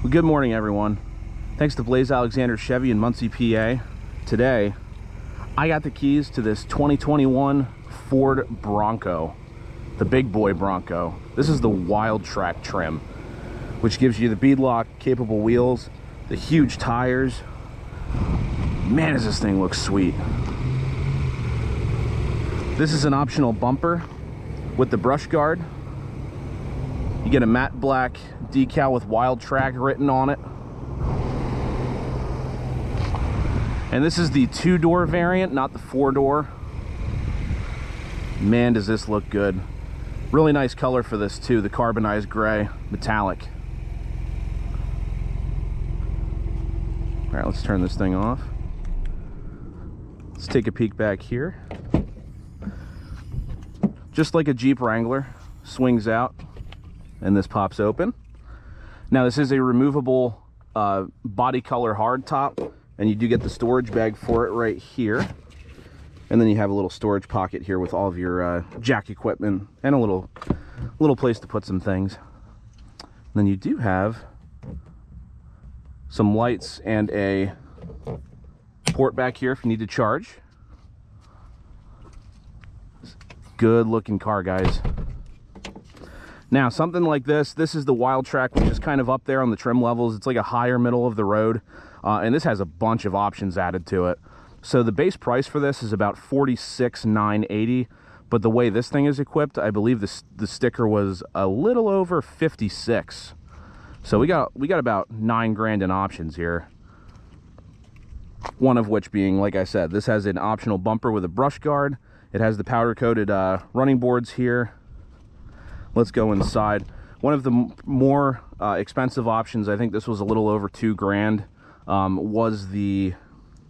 Well, good morning, everyone. Thanks to Blaise Alexander Chevy in Muncy, PA. Today, I got the keys to this 2021 Ford Bronco, the big boy Bronco. This is the Wildtrak trim, which gives you the beadlock capable wheels, the huge tires. Man, does this thing look sweet. This is an optional bumper with the brush guard. You get a matte black decal with Wildtrak written on it. And this is the 2-door variant, not the 4-door. Man, does this look good. Really nice color for this too, the Carbonized Gray Metallic. All right, let's turn this thing off. Let's take a peek back here. Just like a Jeep Wrangler, swings out and this pops open. Now this is a removable body color hardtop, and you do get the storage bag for it right here. And then you have a little storage pocket here with all of your jack equipment and a little place to put some things. And then you do have some lights and a port back here if you need to charge. Good looking car, guys. Now, something like this is the Wildtrak, which is kind of up there on the trim levels. It's like a higher middle of the road, and this has a bunch of options added to it. So the base price for this is about $46,980, but the way this thing is equipped, I believe the sticker was a little over $56. So we got about $9 grand in options here. One of which being, like I said, this has an optional bumper with a brush guard. It has the powder coated running boards here. Let's go inside. One of the more expensive options, I think this was a little over $2 grand, was the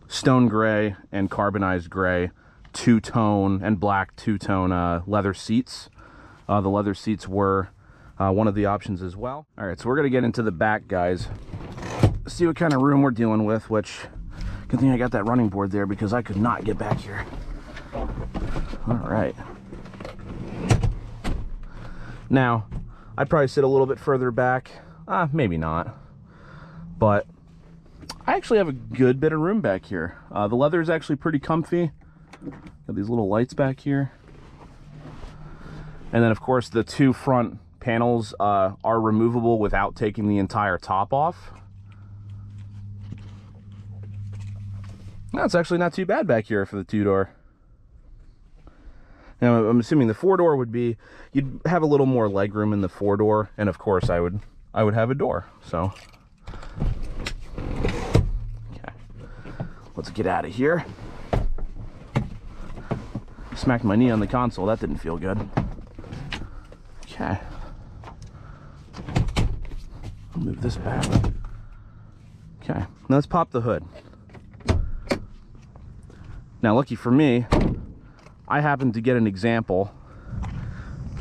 stone gray and carbonized gray two-tone and black two-tone leather seats. The leather seats were one of the options as well. All right, so we're gonna get into the back, guys. See what kind of room we're dealing with, which, good thing I got that running board there because I could not get back here. All right. Now, I'd probably sit a little bit further back. Maybe not. But I actually have a good bit of room back here. The leather is actually pretty comfy. Got these little lights back here. And then, of course, the two front panels are removable without taking the entire top off. That's actually not too bad back here for the 2-door. Now, I'm assuming the 4-door would be, you'd have a little more leg room in the 4-door, and of course I would have a door. So, okay, let's get out of here. Smacked my knee on the console. That didn't feel good. Okay, I'll move this back. Okay, now let's pop the hood. Now, lucky for me, I happened to get an example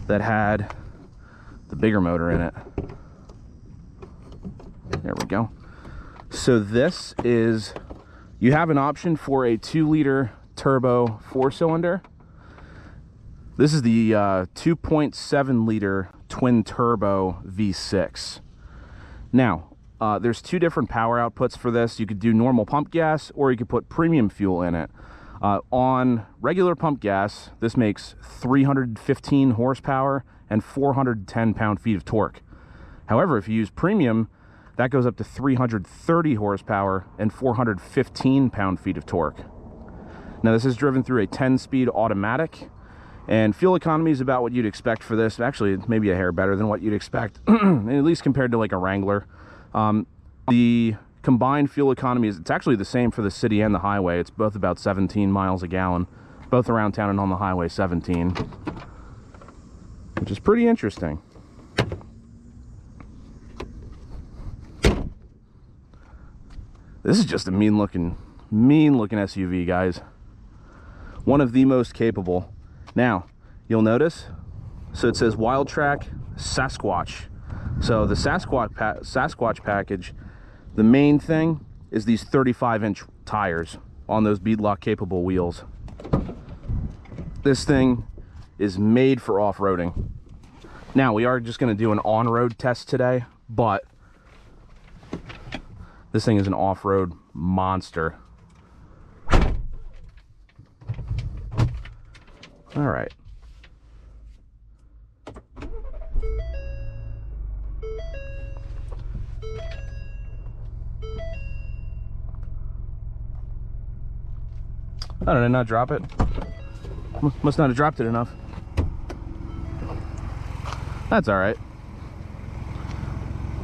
that had the bigger motor in it. There we go. So this is, you have an option for a 2-liter turbo 4-cylinder. This is the 2.7-liter twin-turbo V6. Now, there's 2 different power outputs for this. You could do normal pump gas, or you could put premium fuel in it. On regular pump gas, this makes 315 horsepower and 410 pound-feet of torque. However, if you use premium, that goes up to 330 horsepower and 415 pound-feet of torque. Now, this is driven through a 10-speed automatic, and fuel economy is about what you'd expect for this. Actually, maybe a hair better than what you'd expect, at least compared to like a Wrangler. The combined fuel economy it's actually the same for the city and the highway. It's both about 17 miles a gallon, both around town and on the highway 17, which is pretty interesting. This is just a mean looking SUV, guys. One of the most capable. Now, you'll notice, so it says Wildtrak Sasquatch. So the Sasquatch package, the main thing is these 35-inch tires on those beadlock capable wheels. This thing is made for off-roading. Now, we are just going to do an on-road test today, but This thing is an off-road monster. All right. Oh, did I not drop it? Must not have dropped it enough. That's all right.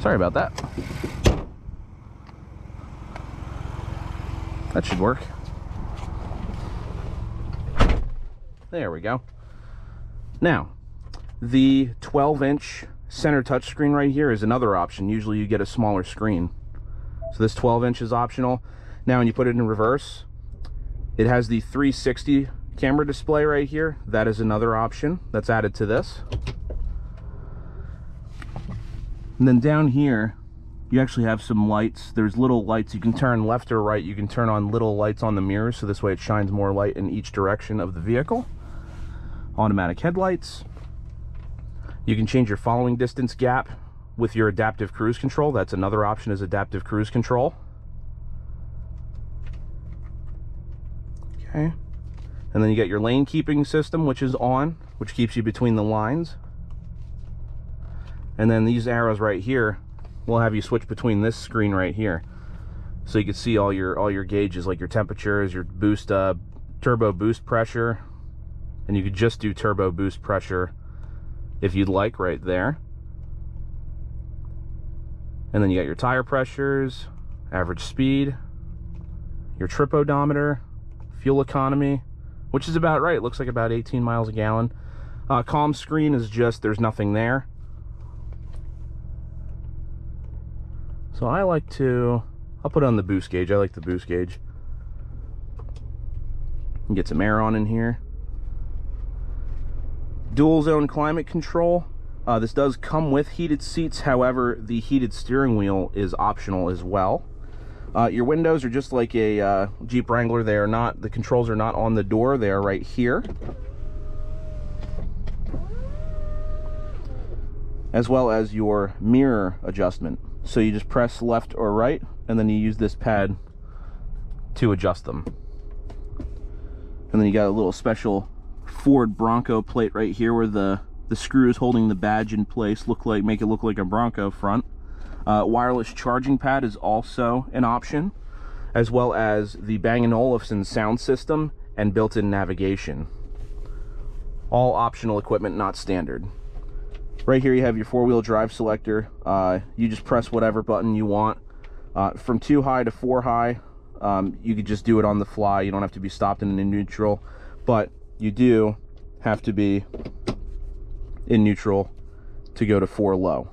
Sorry about that. That should work. There we go. Now, the 12-inch center touchscreen right here is another option. Usually you get a smaller screen. So this 12-inch is optional. Now when you put it in reverse, it has the 360 camera display right here. That is another option that's added to this. And then down here, you actually have some lights. There's little lights. You can turn left or right. You can turn on little lights on the mirrors, so this way it shines more light in each direction of the vehicle. Automatic headlights. You can change your following distance gap with your adaptive cruise control. That's another option, is adaptive cruise control. Okay. And then you get your lane keeping system, which is on, which keeps you between the lines. And then these arrows right here will have you switch between this screen right here, so you can see all your gauges, like your temperatures, your boost, turbo boost pressure, and you could just do turbo boost pressure if you'd like right there. And then you got your tire pressures, average speed, your trip odometer, fuel economy, which is about right. It looks like about 18 miles a gallon. Calm screen is just, there's nothing there. So I like to, I'll put on the boost gauge. I like the boost gauge. And get some air on in here. Dual zone climate control. This does come with heated seats. However, the heated steering wheel is optional as well. Your windows are just like a Jeep Wrangler. They are not, the controls are not on the door. They are right here. As well as your mirror adjustment. So you just press left or right, and then you use this pad to adjust them. And then you got a little special Ford Bronco plate right here where the screws holding the badge in place make it look like a Bronco front. Wireless charging pad is also an option, as well as the Bang & Olufsen sound system and built-in navigation. All optional equipment, not standard. Right here you have your four-wheel drive selector. You just press whatever button you want. From 2 high to 4 high, you could just do it on the fly. You don't have to be stopped in neutral, but you do have to be in neutral to go to 4 low.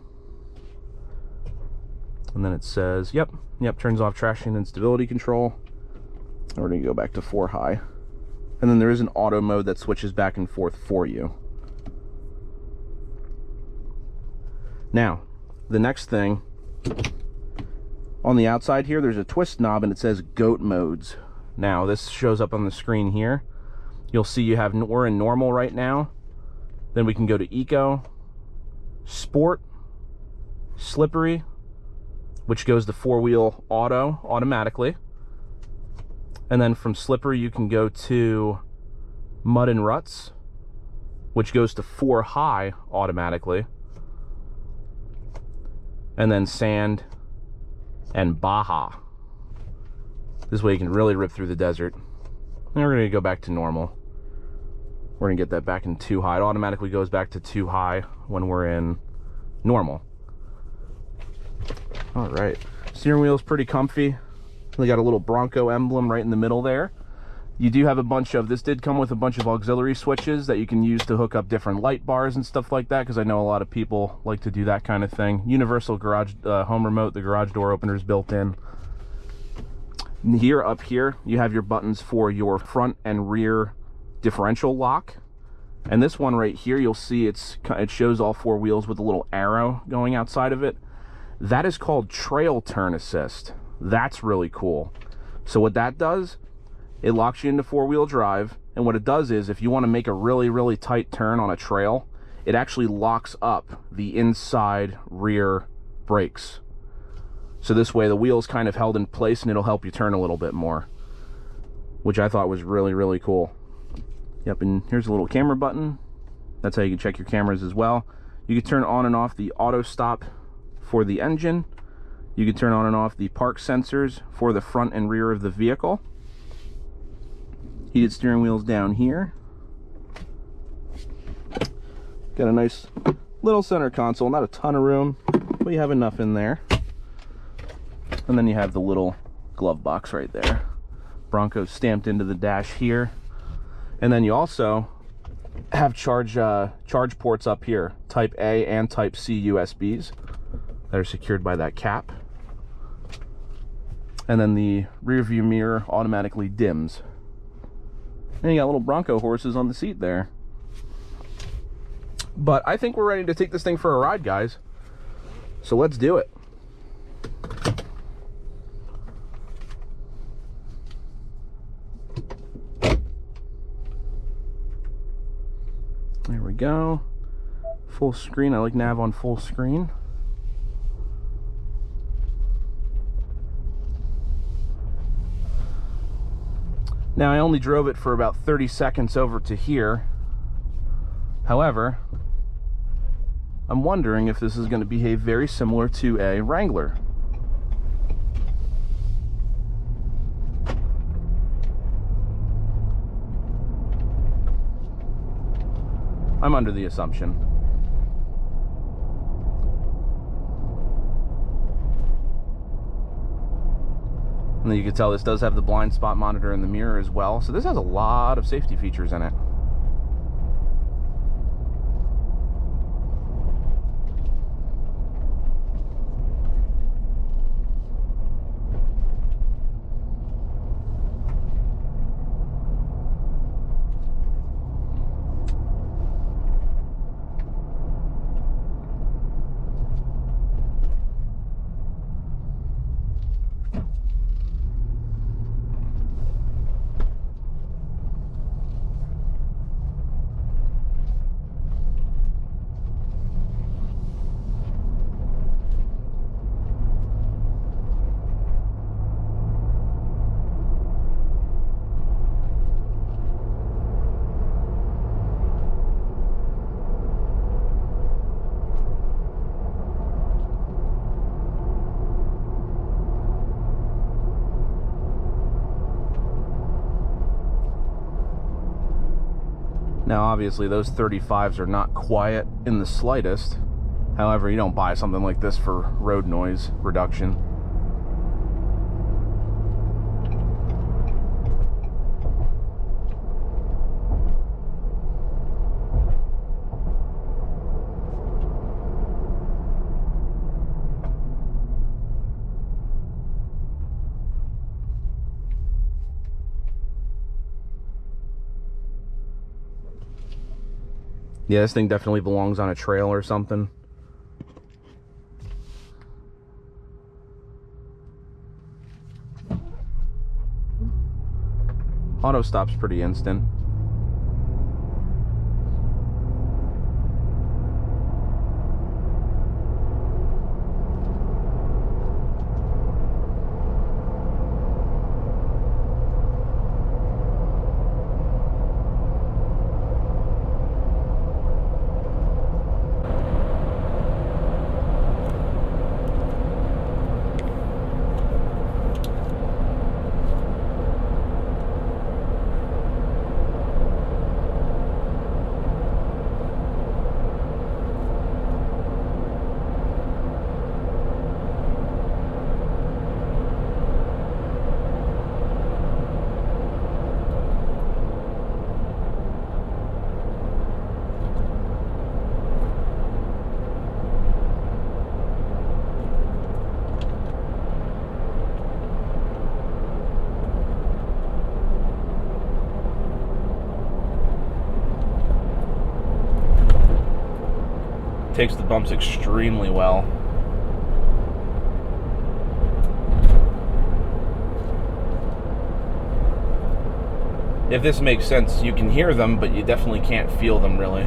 And then it says, yep, turns off traction and stability control. And we're going to go back to 4 high. And then there is an auto mode that switches back and forth for you. Now, the next thing, on the outside here, there's a twist knob and it says GOAT modes. Now, this shows up on the screen here. You'll see we're in normal right now. Then we can go to Eco, Sport, Slippery, which goes to 4-wheel auto automatically. And then from Slippery, you can go to Mud and Ruts, which goes to 4 high automatically. And then Sand and Baja. This way you can really rip through the desert. And we're going to go back to normal. We're going to get that back in 2 high. It automatically goes back to 2 high when we're in normal. All right. Steering wheel is pretty comfy. They got a little Bronco emblem right in the middle there. You do have a bunch of, this did come with a bunch of auxiliary switches that you can use to hook up different light bars and stuff like that, because I know a lot of people like to do that kind of thing. Universal garage home remote, the garage door opener is built in. Here, up here, you have your buttons for your front and rear differential lock. And this one right here, you'll see it shows all 4 wheels with a little arrow going outside of it. That is called trail turn assist. That's really cool. So what that does, it locks you into 4-wheel drive, and what it does is if you want to make a really tight turn on a trail, it actually locks up the inside rear brakes. So this way the wheel's kind of held in place and it'll help you turn a little bit more, which I thought was really, really cool. Yep, and here's a little camera button. That's how you can check your cameras as well. You can turn on and off the auto stop for the engine. You can turn on and off the park sensors for the front and rear of the vehicle. Heated steering wheel's down here. Got a nice little center console, not a ton of room, but you have enough in there. And then you have the little glove box right there. Bronco stamped into the dash here. And then you also have charge ports up here, Type A and Type C USBs that are secured by that cap. And then the rear view mirror automatically dims. And you got little Bronco horses on the seat there. But I think we're ready to take this thing for a ride, guys. So let's do it. There we go. Full screen. I like nav on full screen. Now, I only drove it for about 30 seconds over to here. However, I'm wondering if this is going to behave very similar to a Wrangler. I'm under the assumption. And then you can tell this does have the blind spot monitor in the mirror as well. So this has a lot of safety features in it. Now, obviously, those 35s are not quiet in the slightest. However, you don't buy something like this for road noise reduction. Yeah, this thing definitely belongs on a trail or something. Auto stop's pretty instant. Takes the bumps extremely well. If this makes sense, you can hear them, but you definitely can't feel them really.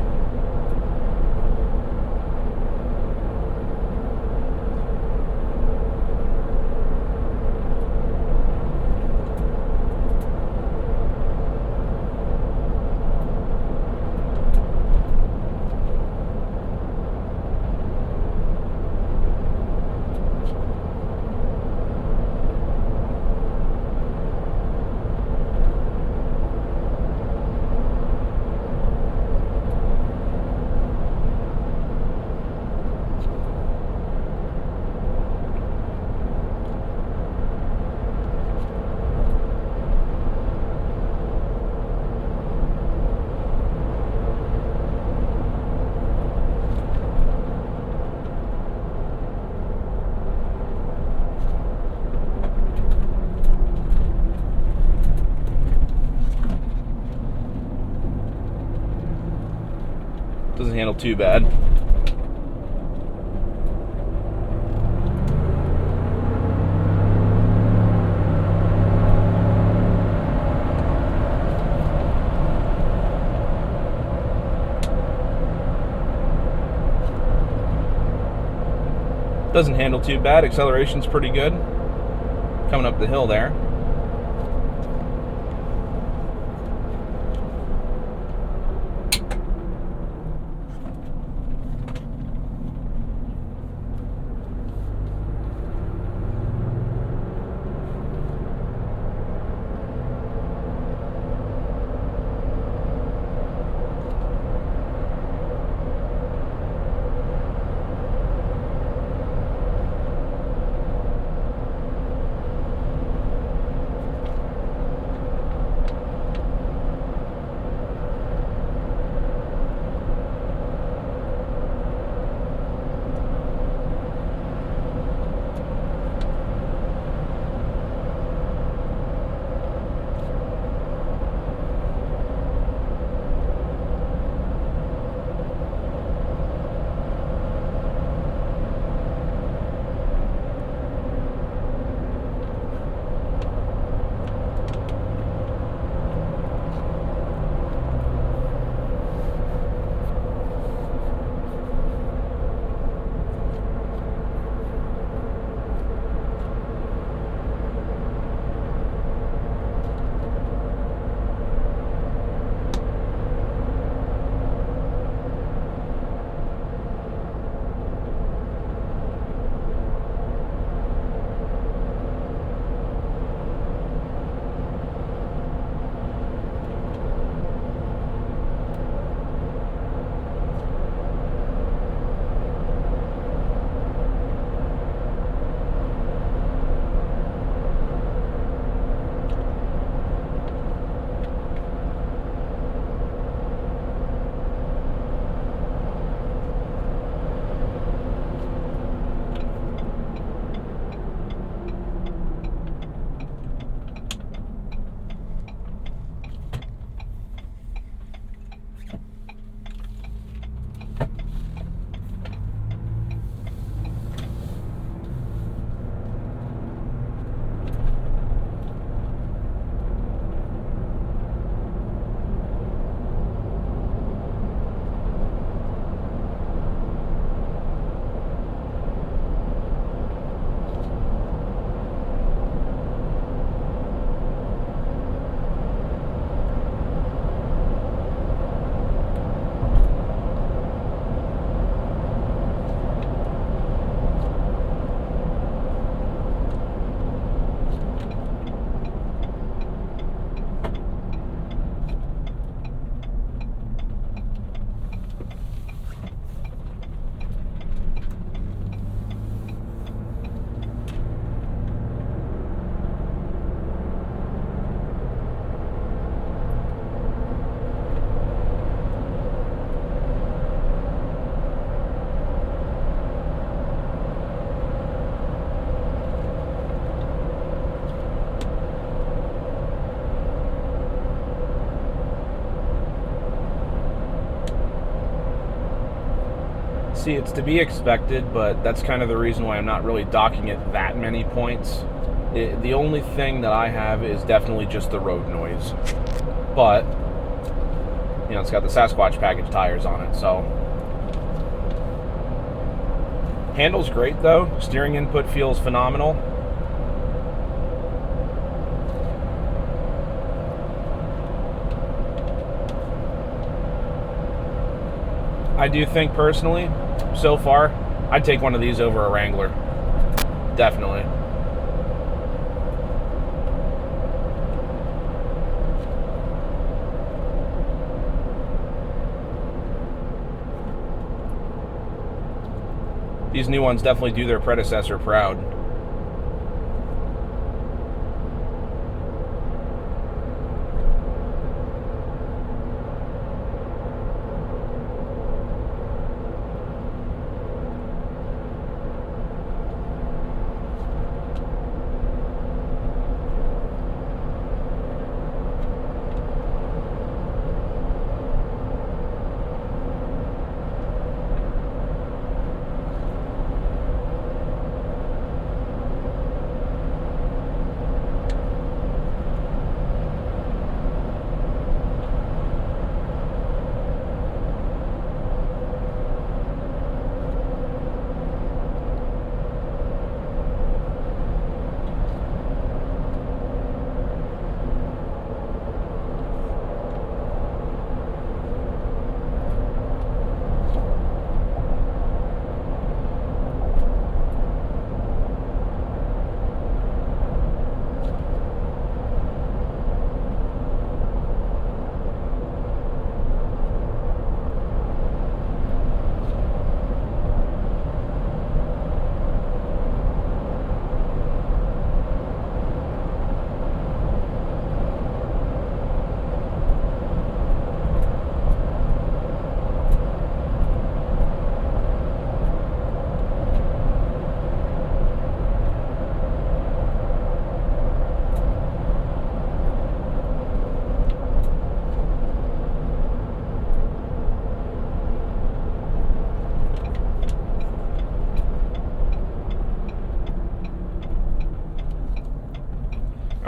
Doesn't handle too bad. Doesn't handle too bad. Acceleration's pretty good. Coming up the hill there. See, it's to be expected, but that's kind of the reason why I'm not really docking it that many points. The only thing that I have is definitely just the road noise. But, you know, it's got the Sasquatch package tires on it, so. Handles great, though. Steering input feels phenomenal. I do think, personally, so far, I'd take one of these over a Wrangler. Definitely. These new ones definitely do their predecessor proud.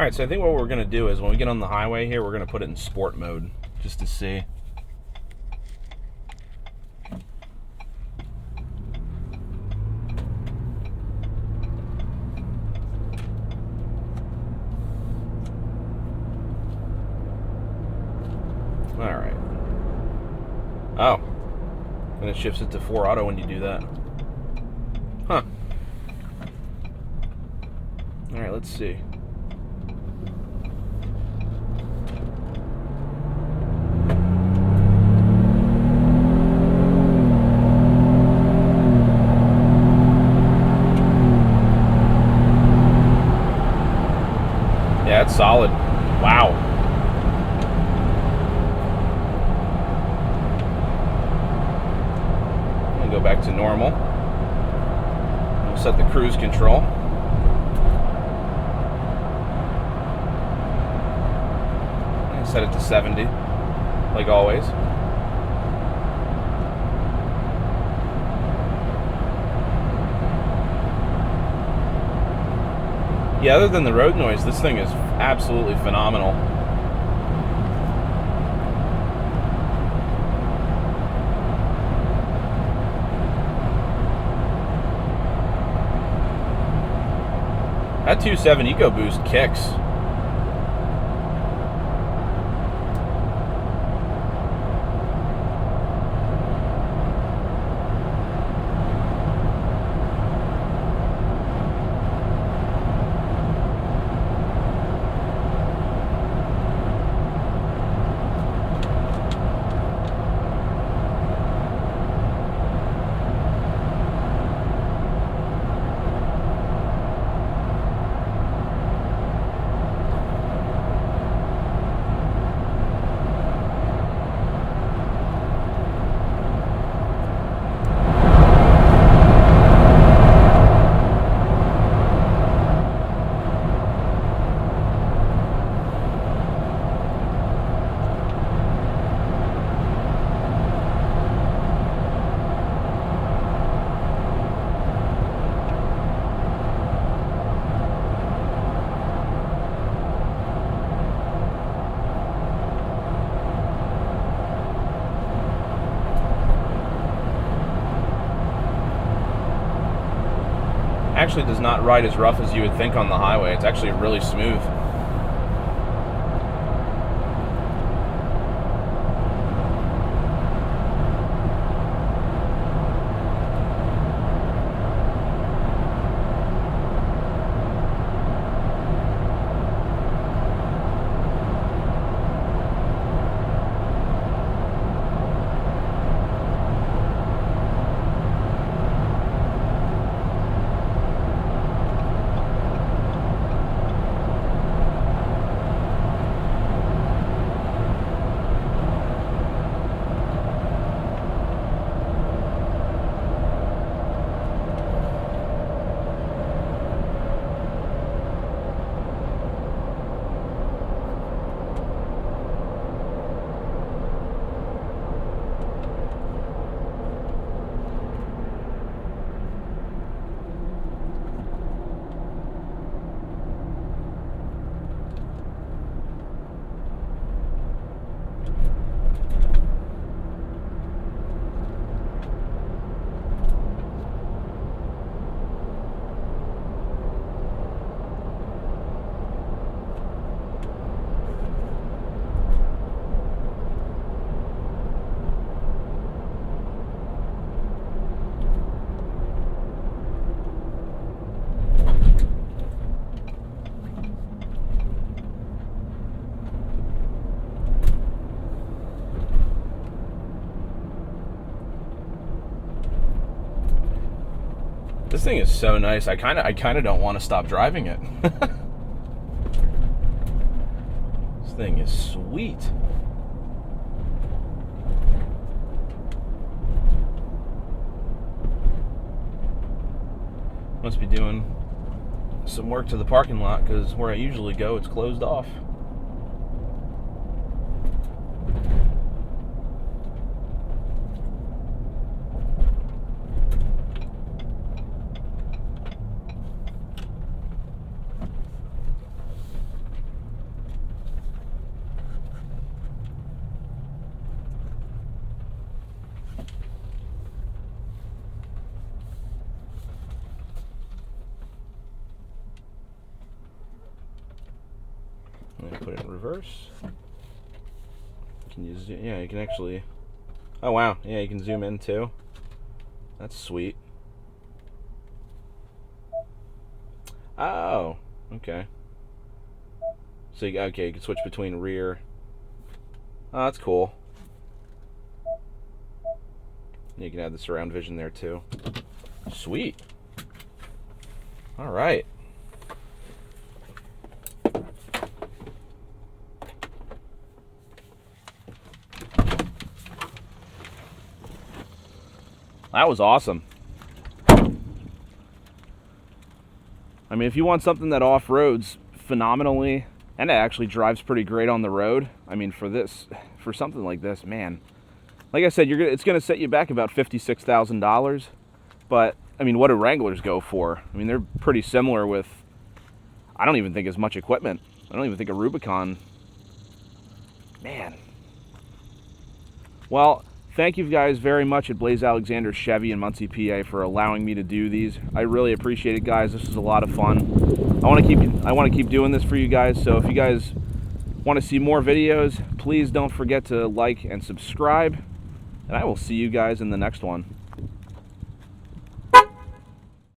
Alright, so I think what we're going to do is when we get on the highway here, we're going to put it in sport mode just to see. Alright. Oh. And it shifts it to 4 auto when you do that. Huh. Alright, let's see. Yeah, it's solid. Wow. I'm gonna go back to normal. We'll set the cruise control. And set it to 70, like always. Yeah, other than the road noise, this thing is absolutely phenomenal. That 2.7 EcoBoost kicks. Actually does not ride as rough as you would think on the highway. It's actually really smooth. This thing is so nice. I kind of don't want to stop driving it. This thing is sweet. Must be doing some work to the parking lot because where I usually go, it's closed off. reverse. Can you zoom? Yeah, you can actually. Oh wow, yeah, you can zoom in too. That's sweet. Oh, okay. So you can switch between rear. Oh, that's cool. You can add the surround vision there too. Sweet. All right. That was awesome. I mean, if you want something that off-roads phenomenally, and it actually drives pretty great on the road, I mean, for something like this, man, like I said, it's going to set you back about $56,000. But I mean, what do Wranglers go for? I mean, they're pretty similar with, I don't even think as much equipment. I don't even think a Rubicon. Man. Well, thank you guys very much at Blaise Alexander Chevy in Muncy, PA for allowing me to do these. I really appreciate it, guys. This was a lot of fun. I want to keep doing this for you guys. So if you guys want to see more videos, please don't forget to like and subscribe. And I will see you guys in the next one.